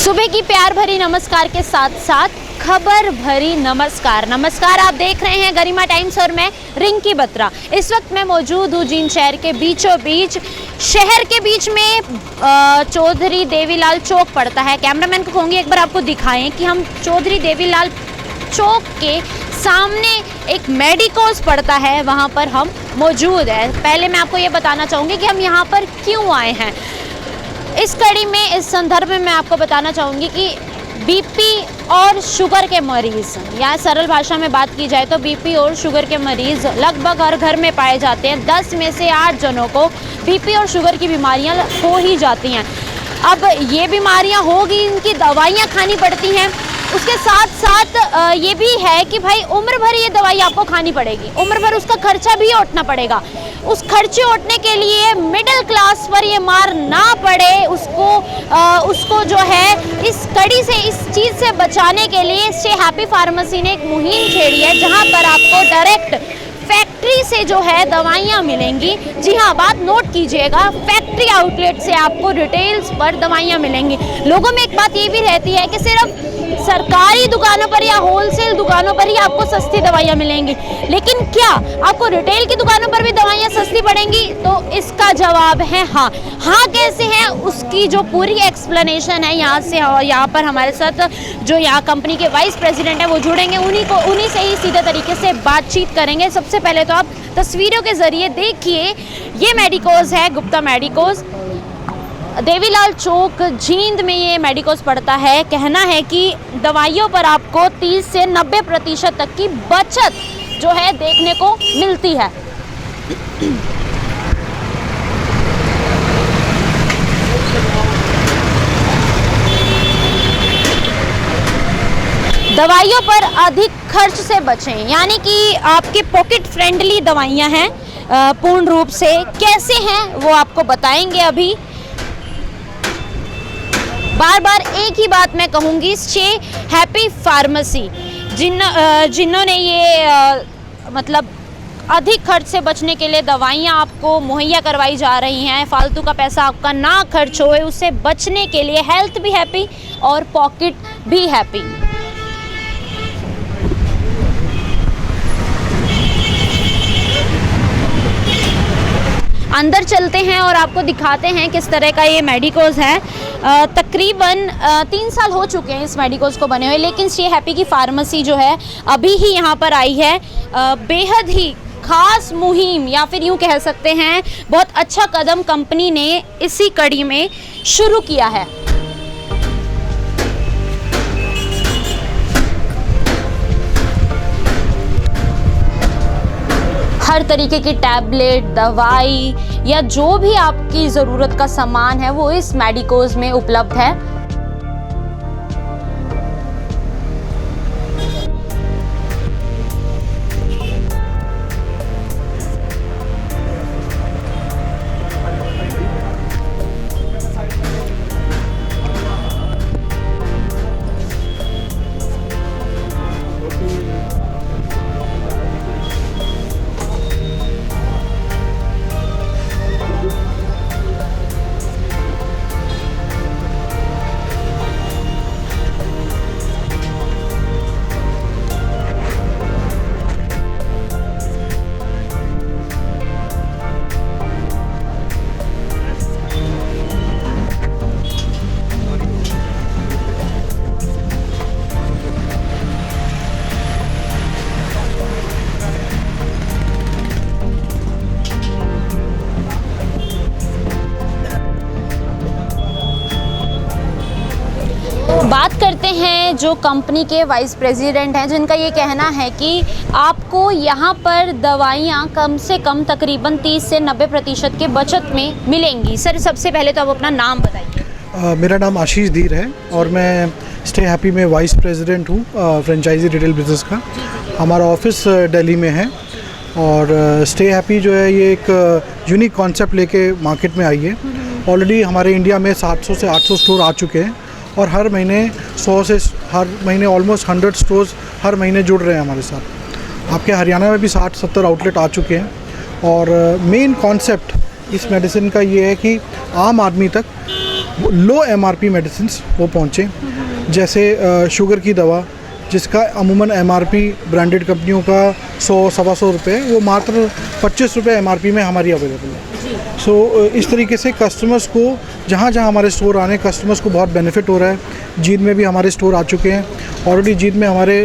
सुबह की प्यार भरी नमस्कार के साथ साथ खबर भरी नमस्कार। आप देख रहे हैं गरिमा टाइम्स और मैं रिंकी बत्रा। इस वक्त मैं मौजूद हूँ जींद शहर के बीचों बीच। शहर के बीच में चौधरी देवीलाल चौक पड़ता है। कैमरामैन को कहूँगी एक बार आपको दिखाएं कि हम चौधरी देवीलाल चौक के सामने एक मेडिकोस पड़ता है, वहाँ पर हम मौजूद है। पहले मैं आपको ये बताना चाहूँगी कि हम यहाँ पर क्यों आए हैं। इस कड़ी में, इस संदर्भ में मैं आपको बताना चाहूँगी कि बीपी और शुगर के मरीज़, या सरल भाषा में बात की जाए तो बीपी और शुगर के मरीज़ लगभग हर घर में पाए जाते हैं। 10 में से 8 जनों को बीपी और शुगर की बीमारियां हो ही जाती हैं। अब ये बीमारियां होगी, इनकी दवाइयां खानी पड़ती हैं। उसके साथ साथ ये भी है कि भाई उम्र भर ये दवाई आपको खानी पड़ेगी, उम्र भर उसका खर्चा भी उठना पड़ेगा। उस खर्चे उठने के लिए मिडिल क्लास पर ये मार ना पड़े, उसको जो है इस कड़ी से, इस चीज़ से बचाने के लिए स्टे हैप्पी फार्मेसी ने एक मुहिम छेड़ी है, जहाँ पर आपको डायरेक्ट फैक्ट्री से जो है दवाइयाँ मिलेंगी। जी हाँ, बात नोट कीजिएगा, फैक्ट्री आउटलेट से आपको रिटेल्स पर दवाइयाँ मिलेंगी। लोगों में एक बात ये भी रहती है कि सिर्फ सरकारी दुकानों पर या होलसेल दुकानों पर ही आपको सस्ती दवाइयाँ मिलेंगी, लेकिन क्या आपको रिटेल की दुकानों पर भी दवाइयाँ सस्ती पड़ेंगी? तो इसका जवाब है हाँ। हाँ कैसे है, उसकी जो पूरी एक्सप्लेनेशन है यहाँ से, और यहाँ पर हमारे साथ जो यहाँ कंपनी के वाइस प्रेसिडेंट है वो जुड़ेंगे, उन्हीं से ही सीधे तरीके से बातचीत करेंगे। सबसे पहले तो आप तस्वीरों के जरिए देखिए, ये मेडिकोस है, गुप्ता मेडिकोस, देवीलाल चौक जींद में ये मेडिकोस पड़ता है। कहना है कि दवाइयों पर आपको 30 से 90% तक की बचत जो है देखने को मिलती है। दवाइयों पर अधिक खर्च से बचें, यानी कि आपके पॉकेट फ्रेंडली दवाइयां हैं पूर्ण रूप से। कैसे हैं वो आपको बताएंगे अभी। बार बार एक ही बात मैं कहूँगी, स्टे हैप्पी फार्मेसी जिन्होंने ये मतलब अधिक खर्च से बचने के लिए दवाइयाँ आपको मुहैया करवाई जा रही हैं। फालतू का पैसा आपका ना खर्च होए, उससे बचने के लिए हेल्थ भी हैप्पी और पॉकेट भी हैप्पी। अंदर चलते हैं और आपको दिखाते हैं किस तरह का ये मेडिकोस है। तकरीबन 3 साल हो चुके हैं इस मेडिकोस को बने हुए, लेकिन स्टे हैप्पी की फार्मेसी जो है अभी ही यहाँ पर आई है। बेहद ही खास मुहिम, या फिर यूँ कह सकते हैं बहुत अच्छा कदम कंपनी ने इसी कड़ी में शुरू किया है। हर तरीके की टैबलेट, दवाई या जो भी आपकी ज़रूरत का सामान है वो इस मेडिकोस में उपलब्ध है। बात करते हैं जो कंपनी के वाइस प्रेसिडेंट हैं, जिनका ये कहना है कि आपको यहाँ पर दवाइयाँ कम से कम तकरीबन 30 से 90% के बचत में मिलेंगी। सर, सबसे पहले तो आप अपना नाम बताइए। मेरा नाम आशीष धीर है और मैं स्टे हैप्पी में वाइस प्रेसिडेंट हूँ फ्रेंचाइजी रिटेल बिज़नेस का। हमारा ऑफिस दिल्ली में है और स्टे हैप्पी जो है ये एक यूनिक कॉन्सेप्ट लेके मार्केट में आई है। ऑलरेडी हमारे इंडिया में 700 से 800 स्टोर आ चुके हैं और हर महीने 100 से हर महीने ऑलमोस्ट 100 स्टोर्स हर महीने जुड़ रहे हैं हमारे साथ। आपके हरियाणा में भी 60-70 आउटलेट आ चुके हैं और मेन कॉन्सेप्ट इस मेडिसिन का ये है कि आम आदमी तक लो MRP मेडिसिन वो पहुँचे, जैसे शुगर की दवा जिसका अमूमन MRP ब्रांडेड कंपनियों का 100-125 रुपये, वो मात्र 25 रुपये MRP में हमारी अवेलेबल है। सो इस तरीके से कस्टमर्स को जहाँ जहाँ हमारे स्टोर आने, कस्टमर्स को बहुत बेनिफिट हो रहा है। जींद में भी हमारे स्टोर आ चुके हैं ऑलरेडी। जींद में हमारे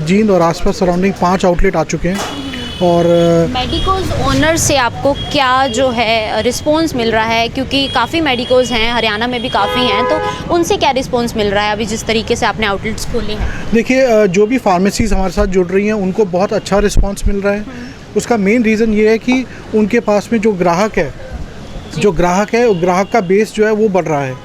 जींद और आसपास सराउंडिंग 5 आउटलेट आ चुके हैं। और मेडिकोज ओनर से आपको क्या जो है रिस्पॉन्स मिल रहा है, क्योंकि काफ़ी मेडिकोज हैं, हरियाणा में भी काफ़ी हैं, तो उनसे क्या रिस्पॉन्स मिल रहा है अभी जिस तरीके से आपने आउटलेट्स खोले हैं? देखिए, जो भी फार्मेसीज़ हमारे साथ जुड़ रही हैं उनको बहुत अच्छा रिस्पॉन्स मिल रहा है। उसका मेन रीज़न ये है कि उनके पास में जो ग्राहक है वो ग्राहक का बेस जो है वो बढ़ रहा है।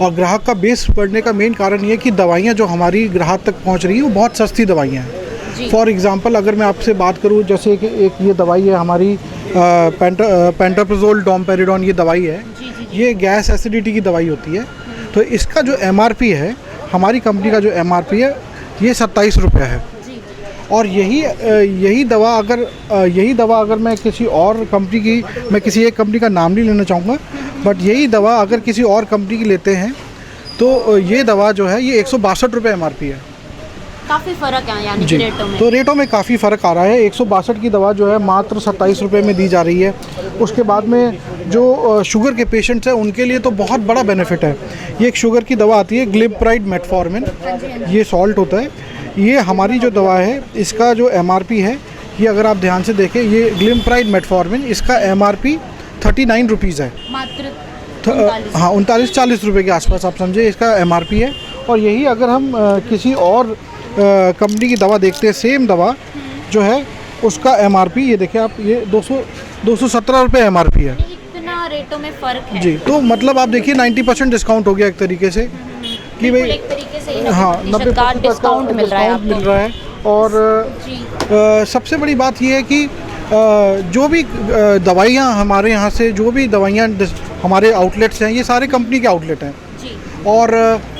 और ग्राहक का बेस बढ़ने का मेन कारण ये है कि दवाइयाँ जो हमारी ग्राहक तक पहुँच रही हैं वो बहुत सस्ती दवाइयाँ हैं। फॉर एग्ज़ाम्पल अगर मैं आपसे बात करूँ, जैसे कि एक ये दवाई है हमारी पेंटाप्रोजोल डोमपेरिडोन, ये दवाई है, ये गैस एसिडिटी की दवाई होती है। तो इसका जो MRP है, हमारी कंपनी का जो MRP है, ये 27 रुपये है। और यही दवा अगर मैं किसी और कंपनी की, मैं किसी एक कंपनी का नाम नहीं लेना चाहूँगा, बट यही दवा अगर किसी और कंपनी की लेते हैं तो ये दवा जो है ये 162 रुपये MRP है। काफ़ी फ़र्क है यानी कि रेटों में। तो रेटों में काफ़ी फ़र्क आ रहा है। 162 की दवा जो है मात्र 27 रुपये में दी जा रही है। उसके बाद में जो शुगर के पेशेंट्स हैं उनके लिए तो बहुत बड़ा बेनिफिट है। ये एक शुगर की दवा आती है ग्लिमप्राइड मेटफॉर्मिन, ये सॉल्ट होता है। ये हमारी जो दवा है इसका जो MRP है, ये अगर आप ध्यान से देखें, ये ग्लिमप्राइड मेटफॉर्मिन, इसका MRP 39 रुपीज़ है, मात्र 39-40 रुपये के आसपास आप समझे इसका MRP है। और यही अगर हम किसी और कंपनी की दवा देखते हैं, सेम दवा जो है उसका MRP ये देखिए आप, ये 217 रुपये MRP है। इतना रेटों में फ़र्क है जी। तो मतलब आप देखिए 90% डिस्काउंट हो गया एक तरीके से कि भाई, एक तरीके से 90% डिस्काउंट मिल रहा है। और सबसे बड़ी बात ये है कि जो भी दवाइयाँ हमारे यहाँ से, जो भी दवाइयाँ हमारे आउटलेट्स हैं, ये सारे कंपनी के आउटलेट हैं और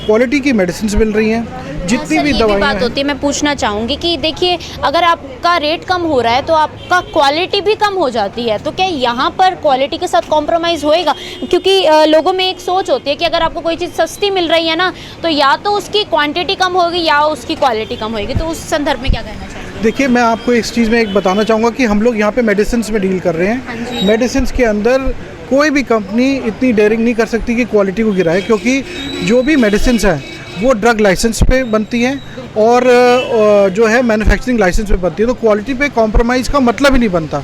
क्वालिटी की मेडिसिन मिल रही हैं। जितनी भी दवाइयाँ बात होती है, मैं पूछना चाहूँगी कि देखिए, अगर आपका रेट कम हो रहा है तो आपका क्वालिटी भी कम हो जाती है, तो क्या यहाँ पर क्वालिटी के साथ कॉम्प्रोमाइज़ होएगा? क्योंकि लोगों में एक सोच होती है कि अगर आपको कोई चीज़ सस्ती मिल रही है ना, तो या तो उसकी क्वांटिटी कम होगी या उसकी क्वालिटी कम होगी। तो उस संदर्भ में क्या कहना चाहिए? देखिए, मैं आपको इस चीज़ में एक बताना चाहूँगा कि हम लोग यहाँ पे मेडिसिन में डील कर रहे हैं। मेडिसिन के अंदर कोई भी कंपनी इतनी डेयरिंग नहीं कर सकती कि क्वालिटी को गिराए, क्योंकि जो भी मेडिसिन हैं वो ड्रग लाइसेंस पे बनती हैं और जो है मैन्युफैक्चरिंग लाइसेंस पे बनती है। तो क्वालिटी पे कॉम्प्रोमाइज़ का मतलब ही नहीं बनता।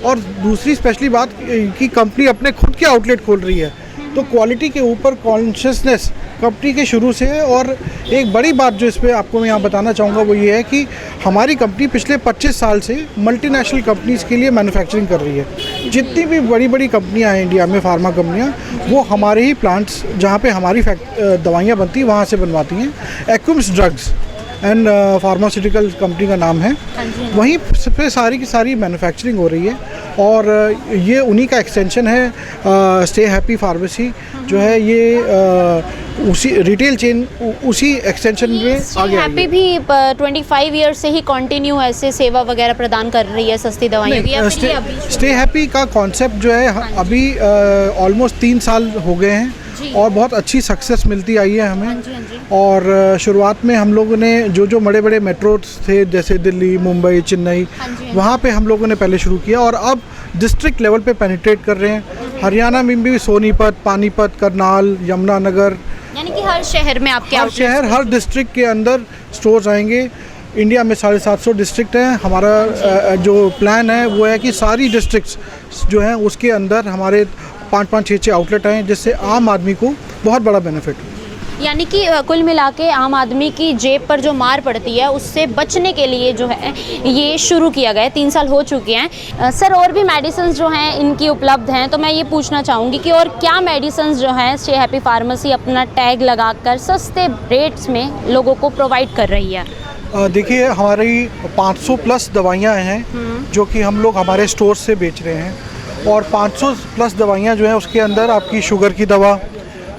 और दूसरी स्पेशली बात कि कंपनी अपने खुद के आउटलेट खोल रही है, तो क्वालिटी के ऊपर कॉन्शियसनेस कंपनी के शुरू से है। और एक बड़ी बात जो इस पर आपको मैं यहाँ बताना चाहूँगा वो ये है कि हमारी कंपनी पिछले 25 साल से मल्टीनेशनल कंपनीज़ के लिए मैन्युफैक्चरिंग कर रही है। जितनी भी बड़ी बड़ी कंपनियाँ हैं इंडिया में, फार्मा कंपनियाँ, वो हमारे ही प्लांट्स जहाँ पे हमारी दवाइयाँ बनती हैं वहाँ से बनवाती हैं। एक्यूम्स ड्रग्स एंड फार्मास्यूटिकल कंपनी का नाम है, वहीं पे सारी की सारी मैन्युफैक्चरिंग हो रही है। और ये उन्हीं का एक्सटेंशन है। स्टे हैप्पी फार्मेसी जो है ये उसी रिटेल चेन, उसी एक्सटेंशन में आ गया। हैप्पी भी 25 ईयर से ही कंटिन्यू ऐसे सेवा वगैरह प्रदान कर रही है सस्ती दवाइयों की। स्टे हैप्पी का कॉन्सेप्ट जो है अभी ऑलमोस्ट 3 साल हो गए हैं और बहुत अच्छी सक्सेस मिलती आई है हमें। और शुरुआत में हम लोगों ने जो बड़े बड़े मेट्रोस थे, जैसे दिल्ली, मुंबई, चेन्नई, वहाँ पे हम लोगों ने पहले शुरू किया और अब डिस्ट्रिक्ट लेवल पे पेनिट्रेट कर रहे हैं। हरियाणा में भी सोनीपत, पानीपत, करनाल, यमुनानगर, यानी कि हर शहर में आपके हर शहर, हर डिस्ट्रिक्ट के अंदर स्टोर्स आएंगे। इंडिया में 750 डिस्ट्रिक्ट हैं। हमारा जो प्लान है वो है कि सारी डिस्ट्रिक्ट्स जो हैं उसके अंदर हमारे 5-5, 6-6 आउटलेट हैं, जिससे आम आदमी को बहुत बड़ा बेनिफिट है। यानी कि कुल मिला के आम आदमी की जेब पर जो मार पड़ती है उससे बचने के लिए जो है ये शुरू किया गया है। 3 साल हो चुके हैं। सर, और भी मेडिसिन जो हैं इनकी उपलब्ध हैं, तो मैं ये पूछना चाहूँगी कि और क्या मेडिसिन जो हैं स्टे हैप्पी फार्मेसी अपना टैग लगाकर सस्ते रेट्स में लोगों को प्रोवाइड कर रही है? देखिए, हमारी 500 प्लस दवाइयाँ हैं जो कि हम लोग हमारे स्टोर से बेच रहे हैं। और 500 प्लस दवाइयाँ जो हैं उसके अंदर आपकी शुगर की दवा,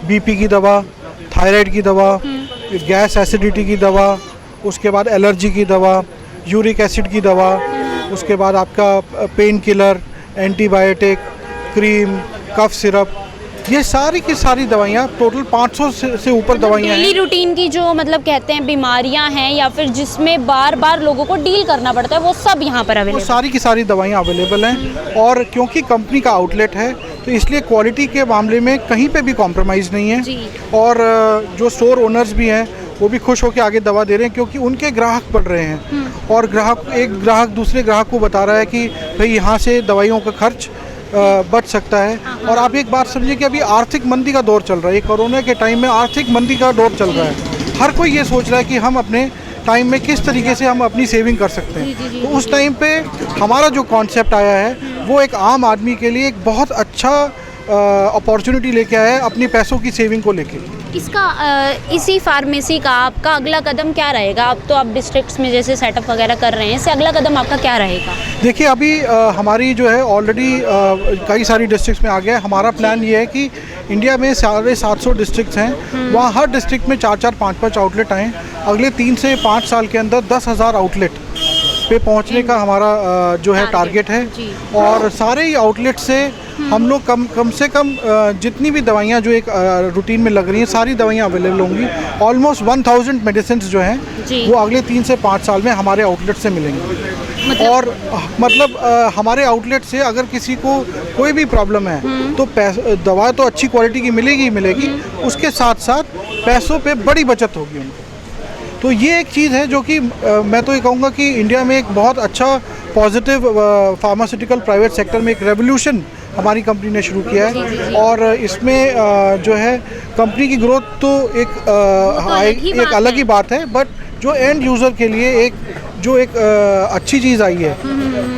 बीपी की दवा, थायराइड की दवा, गैस एसिडिटी की दवा, उसके बाद एलर्जी की दवा, यूरिक एसिड की दवा, उसके बाद आपका painkiller, antibiotic, cream, cough syrup, ये सारी की सारी दवाइयाँ टोटल 500 से ऊपर दवाइयाँ डेली हैं। रूटीन की जो मतलब कहते हैं बीमारियां हैं या फिर जिसमें बार बार लोगों को डील करना पड़ता है, वो सब यहाँ पर वो अवेलेबल। सारी की सारी दवाइयाँ अवेलेबल हैं और क्योंकि कंपनी का आउटलेट है तो इसलिए क्वालिटी के मामले में कहीं पे भी कॉम्प्रोमाइज़ नहीं है। जी। और जो स्टोर ओनर्स भी हैं वो भी खुश होकर आगे दवा दे रहे हैं क्योंकि उनके ग्राहक बढ़ रहे हैं और एक ग्राहक दूसरे ग्राहक को बता रहा है कि भाई यहाँ से दवाइयों का खर्च बच सकता है। और आप एक बात समझिए कि अभी आर्थिक मंदी का दौर चल रहा है, ये कोरोना के टाइम में आर्थिक मंदी का दौर चल रहा है। हर कोई ये सोच रहा है कि हम अपने टाइम में किस तरीके से हम अपनी सेविंग कर सकते हैं। तो उस टाइम पे हमारा जो कॉन्सेप्ट आया है वो एक आम आदमी के लिए एक बहुत अच्छा अपॉर्चुनिटी लेके आया है अपने पैसों की सेविंग को लेके। इसका इसी फार्मेसी का आपका अगला कदम क्या रहेगा? अब तो आप डिस्ट्रिक्ट्स में जैसे सेटअप वगैरह कर रहे हैं, इससे अगला कदम आपका क्या रहेगा? देखिए अभी हमारी जो है ऑलरेडी कई सारी डिस्ट्रिक्ट्स में आ गया है। हमारा प्लान ये है कि इंडिया में 750 डिस्ट्रिक्ट्स हैं, वहाँ हर डिस्ट्रिक्ट में 4-4, 5-5 आउटलेट आएँ। अगले 3 से 5 साल के अंदर 10,000 आउटलेट पे पहुंचने का हमारा जो है टारगेट है। और सारे ही आउटलेट से हम लोग कम से कम जितनी भी दवाइयाँ जो एक रूटीन में लग रही हैं सारी दवाइयाँ अवेलेबल होंगी। ऑलमोस्ट 1000 मेडिसिन जो हैं वो अगले 3 से 5 साल में हमारे आउटलेट से मिलेंगे। और मतलब हमारे आउटलेट से अगर किसी को कोई भी प्रॉब्लम है तो दवा तो अच्छी क्वालिटी की मिलेगी ही मिलेगी, उसके साथ साथ पैसों पे बड़ी बचत होगी उनको। तो ये एक चीज़ है जो कि मैं तो ये कहूँगा कि इंडिया में एक बहुत अच्छा पॉजिटिव फार्मास्यूटिकल प्राइवेट सेक्टर में एक रेवोल्यूशन हमारी कंपनी ने शुरू किया है। और इसमें जो है कंपनी की ग्रोथ तो एक अलग ही बात है, बट जो एंड यूज़र के लिए एक अच्छी चीज़ आई है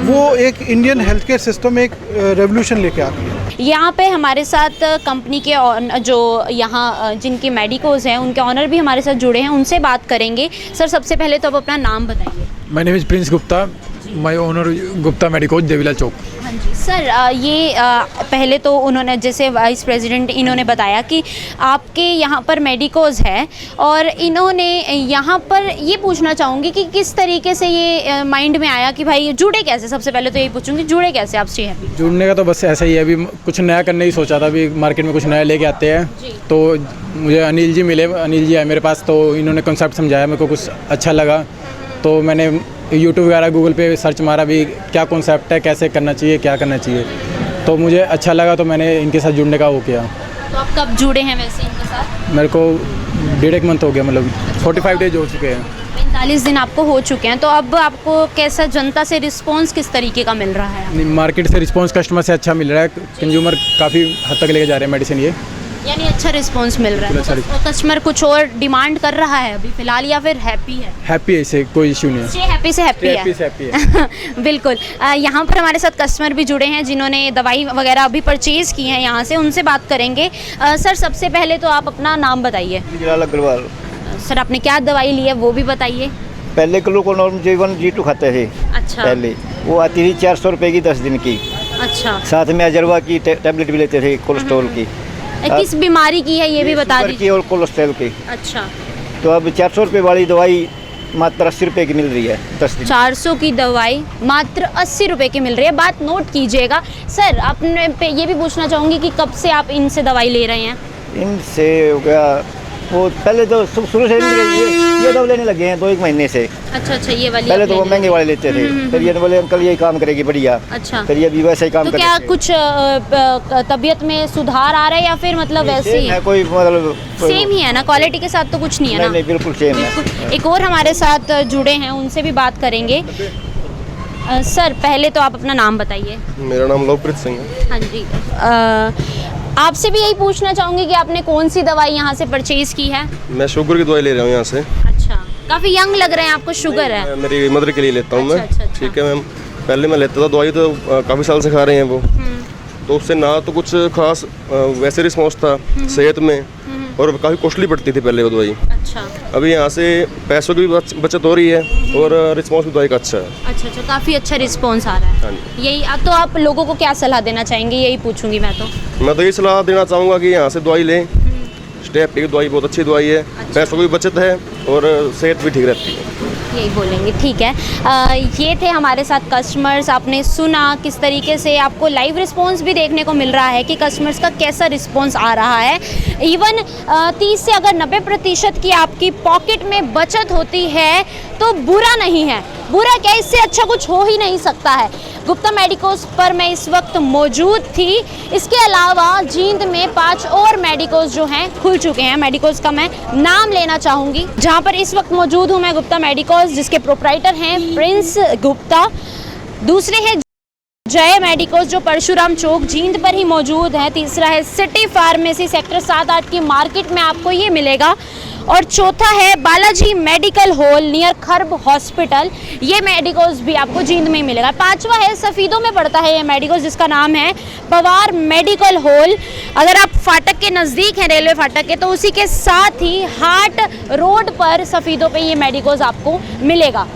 वो एक इंडियन हेल्थ केयर सिस्टम एक रेवोल्यूशन लेके आती है। यहाँ पे हमारे साथ कंपनी के जो यहाँ जिनके मेडिकोज हैं उनके ऑनर भी हमारे साथ जुड़े हैं, उनसे बात करेंगे। सर सबसे पहले तो आप अपना नाम बताइए। My name is Prince Gupta, my owner Gupta medicos Devilal Chowk. हाँ जी सर, ये पहले तो उन्होंने जैसे वाइस प्रेसिडेंट इन्होंने बताया कि आपके यहाँ पर मेडिकोज है और इन्होंने यहाँ पर ये पूछना चाहूँगी कि किस तरीके से ये माइंड में आया कि भाई जुड़े कैसे? सबसे पहले तो यही पूछूंगी, जुड़े कैसे आप स्टे हैप्पी? जुड़ने का तो बस ऐसा ही है, अभी कुछ नया करने की सोचा था, अभी मार्केट में कुछ नया लेके आते हैं तो मुझे अनिल जी मिले, अनिल जी आए मेरे पास तो इन्होंने कॉन्सेप्ट समझाया, मेरे को कुछ अच्छा लगा तो मैंने यूट्यूब वगैरह गूगल पे सर्च मारा भी क्या कॉन्सेप्ट है, कैसे करना चाहिए, क्या करना चाहिए, तो मुझे अच्छा लगा तो मैंने इनके साथ जुड़ने का वो किया। तो आप कब जुड़े हैं वैसे इनके साथ? मेरे को 1.5 मंथ हो गया, मतलब 45 डेज हो चुके हैं। 45 दिन आपको हो चुके हैं, तो अब आपको कैसा जनता से रिस्पांस किस तरीके का मिल रहा है? मार्केट से रिस्पांस कस्टमर से अच्छा मिल रहा है, कंज्यूमर काफ़ी हद तक लेके जा रहे हैं मेडिसिन ये, यानी अच्छा रिस्पांस मिल रहा है। तो कस्टमर कुछ और डिमांड कर रहा है अभी फिलहाल या फिर हैप्पी है? हैप्पी है, इसे कोई इशू नहीं है, हैप्पी से हैप्पी है। बिल्कुल। यहाँ पर हमारे साथ कस्टमर भी जुड़े हैं जिन्होंने दवाई वगैरह अभी परचेज़ की है यहाँ से, उनसे बात करेंगे। सर सबसे पहले तो आप अपना नाम बताइए। बिलाल अग्रवाल। सर आपने क्या दवाई ली है वो भी बताइए। पहले ग्लूकोनॉर्म G1 G2 खाते थे। अच्छा। पहले वो आती थी 400 रुपये की 10 दिन की। अच्छा। साथ में अजरवा की टैबलेट भी लेते थे कोलेस्ट्रॉल की। किस बीमारी की है ये भी बता दीजिए। और कोलेस्ट्रॉल की। अच्छा। तो अब 400 रुपये वाली दवाई मात्र 80 रुपये की मिल रही है 10 दिन। 400 की दवाई मात्र 80 रुपये की मिल रही है, बात नोट कीजिएगा। सर आपने पे ये भी पूछना चाहूँगी कि कब से आप इनसे दवाई ले रहे हैं? इनसे हो गया वो पहले तो शुरू से ये दवा लेने लगे हैं 2-1 महीने से। अच्छा, ये वाली पहले तो वो महंगे वाले लेते थे, फिर ये बोले अंकल यही काम करेगी बढ़िया। अच्छा। फिर ये भी वैसे ही काम तो करते क्या थे। कुछ तबीयत में सुधार आ रहा है या फिर मतलब वैसे ही है कोई मतलब सेम ही है ना? क्वालिटी के साथ तो कुछ नहीं है ना? नहीं बिल्कुल सेम है। बिल्कुल। एक और हमारे साथ जुड़े हैं, उनसे भी बात करेंगे। सर पहले तो आप अपना नाम बताइए। मेरा नाम लोकप्रीत सिंह है। हाँ जी। आपसे भी यही पूछना चाहूँगी कि आपने कौन सी दवाई यहाँ से परचेज़ की है? मैं शुगर की दवाई ले रहा हूँ यहाँ से। अच्छा, काफ़ी यंग लग रहे हैं, आपको शुगर है? मेरी मदर के लिए लेता हूँ मैं। अच्छा। ठीक है मैम, पहले मैं लेता था दवाई तो काफ़ी साल से खा रहे हैं वो, तो उससे ना तो कुछ खास वैसे रिस्पॉन्स था सेहत में, और काफ़ी कॉस्टली पड़ती थी पहले वो दवाई। अच्छा। अभी यहाँ से पैसों की भी बचत हो रही है और रिस्पॉन्स भी दवाई का अच्छा है। अच्छा, काफ़ी अच्छा रिस्पॉन्स आ रहा है। हाँ जी। यही अब तो आप लोगों को क्या सलाह देना चाहेंगे, यही पूछूंगी मैं तो। मैं तो यही सलाह देना चाहूँगा कि यहाँ से दवाई लें। स्टे हैप्पी की दवाई बहुत अच्छी दवाई है, पैसों की भी बचत है और सेहत भी ठीक रहती है। यही बोलेंगे, ठीक है। ये थे हमारे साथ कस्टमर्स। आपने सुना किस तरीके से आपको लाइव रिस्पांस भी देखने को मिल रहा है कि कस्टमर्स का कैसा रिस्पांस आ रहा है। इवन 30 से अगर 90% की आपकी पॉकेट में बचत होती है तो बुरा नहीं है। बुरा क्या, इससे अच्छा कुछ हो ही नहीं सकता है। गुप्ता मेडिकोज पर मैं इस वक्त मौजूद थी। इसके अलावा जींद में 5 और मेडिकोज जो हैं खुल चुके हैं। मेडिकोज का मैं नाम लेना चाहूँगी। जहाँ पर इस वक्त मौजूद हूँ मैं गुप्ता मेडिकोज, जिसके प्रोप्राइटर हैं प्रिंस गुप्ता। दूसरे हैं जय मेडिकोज जो परशुराम चौक जींद पर ही मौजूद है। तीसरा है सिटी फार्मेसी सेक्टर 7-8 की मार्केट में आपको ये मिलेगा। और चौथा है Balaji medical hall near Kharb hospital. ये मेडिकोज भी आपको जींद में ही मिलेगा। 5वां है सफ़ीदों में पड़ता है ये मेडिकोज, जिसका नाम है पवार मेडिकल हॉल। अगर आप फाटक के नज़दीक हैं, रेलवे फाटक के, तो उसी के साथ ही हाट रोड पर सफ़ीदों पे ये मेडिकोज आपको मिलेगा।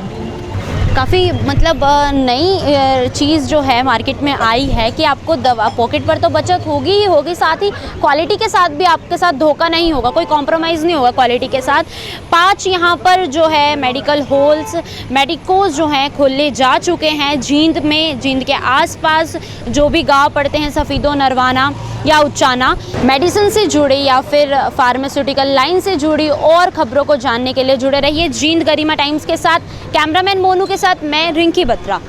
काफ़ी मतलब नई चीज़ जो है मार्केट में आई है कि आपको दवा पॉकेट पर तो बचत होगी ही होगी, साथ ही क्वालिटी के साथ भी आपके साथ धोखा नहीं होगा, कोई कॉम्प्रोमाइज़ नहीं होगा क्वालिटी के साथ। 5 यहाँ पर जो है मेडिकल हॉल्स मेडिकोज जो हैं खोले जा चुके हैं जींद में। जींद के आसपास जो भी गांव पड़ते हैं, सफ़ीदो, नरवाना या उच्चाना, मेडिसिन से जुड़ी या फिर फार्मास्यूटिकल लाइन से जुड़ी और खबरों को जानने के लिए जुड़े रहिए जींद गरिमा टाइम्स के साथ। कैमरामैन मोनू के साथ मैं रिंकी बत्रा।